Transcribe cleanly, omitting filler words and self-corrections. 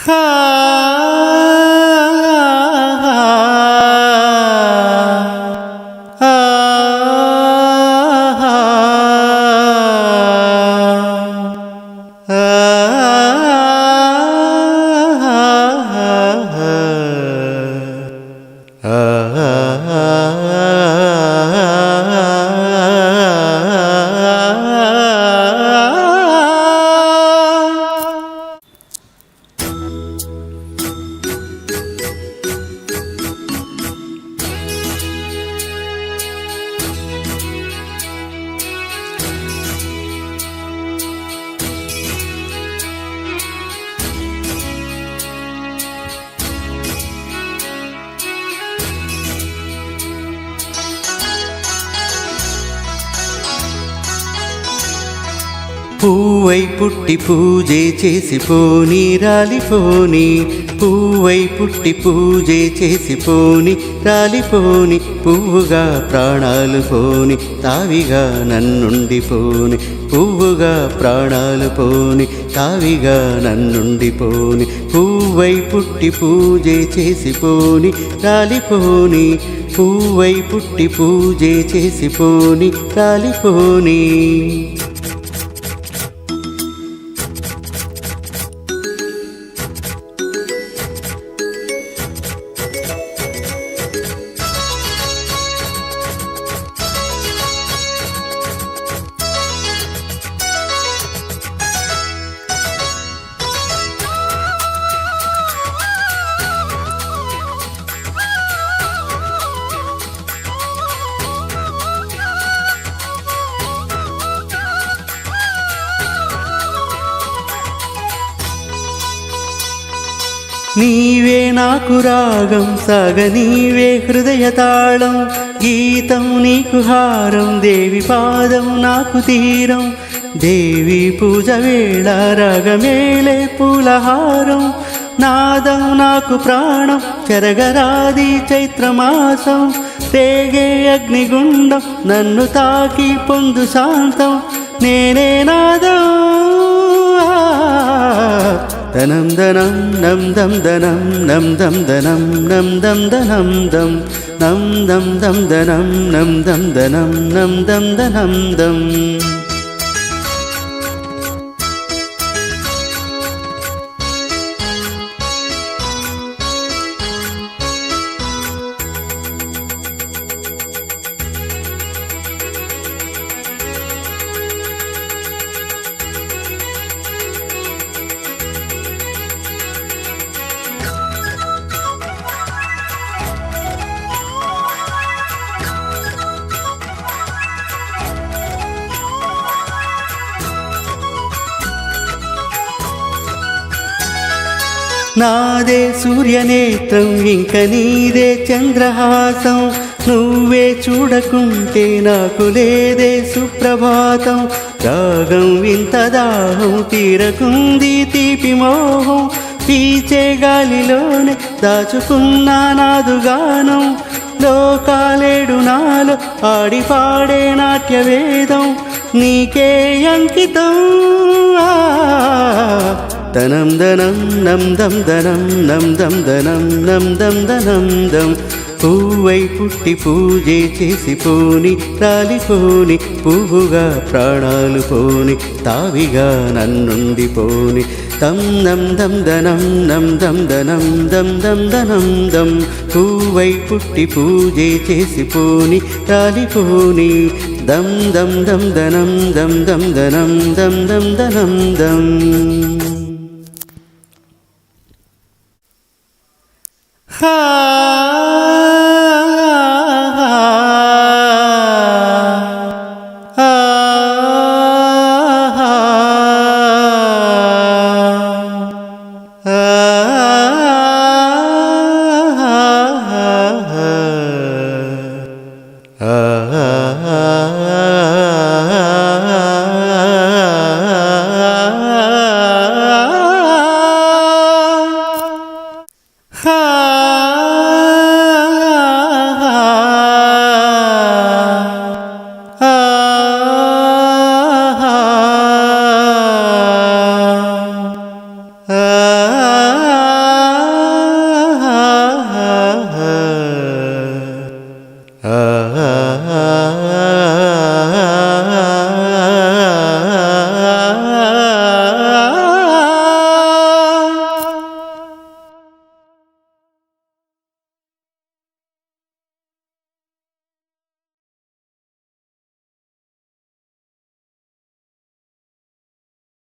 హా పువ్వై పుట్టి పూజే చేసి పోని రాలిపోని, పువ్వై పుట్టి పూజే చేసి పోని రాలిపోని, పువ్వుగా ప్రాణాలు పోని తావిగా నన్నుండి పోని, పువ్వుగా ప్రాణాలు పోని తావిగా నన్నుండి పోని, పువ్వై పుట్టి పూజే చేసి పోని రాలిపోని, పువ్వై పుట్టి పూజే చేసి పోని రాలిపోని. నీవే నాకు రాగం సాగ నీవే హృదయ తాళం, గీతం నీకు హారం దేవి పాదం నాకు తీరం, దేవి పూజ వేళ రాగమేలే పూలహారం, నాదం నాకు ప్రాణం చెరగరాది చైత్రమాసం, రేగే అగ్నిగుండం నన్ను తాకి పొందు శాంతం, నేనే నాదం దనం దనం నం దం దనం నం దం దనం నం దం దనం దం నం దం దం దనం నం దం దనం నం దం దనం దం. నాదే సూర్యనేత్రం ఇంక నీదే చంద్రహాసం, నువ్వే చూడకుంటే నాకు లేదే సుప్రభాతం, రాగం వింత దాహం తీరకుంది తీపి మోహం, పీచే గాలిలోనే దాచుకున్నా నాదుగానం, లోకాలేడు నాలో ఆడి పాడే నాట్యవేదం, నీకే అంకితం దనం దనం నం దం దనం నం దం దనం నం దం దనం దం, పువ్వై పుట్టి పూజే చేసి పోని రాలిపోని, పువ్వుగా ప్రాణాలు పోని తావిగా నన్నుండి పోని, తం నం దం దనం నం దం దనం దం దం దనం దం, పువ్వై పుట్టి పూజే చేసి పోని రాలిపోని, దం దం దం దనం దం దం దనం దం దం దనం దం. హా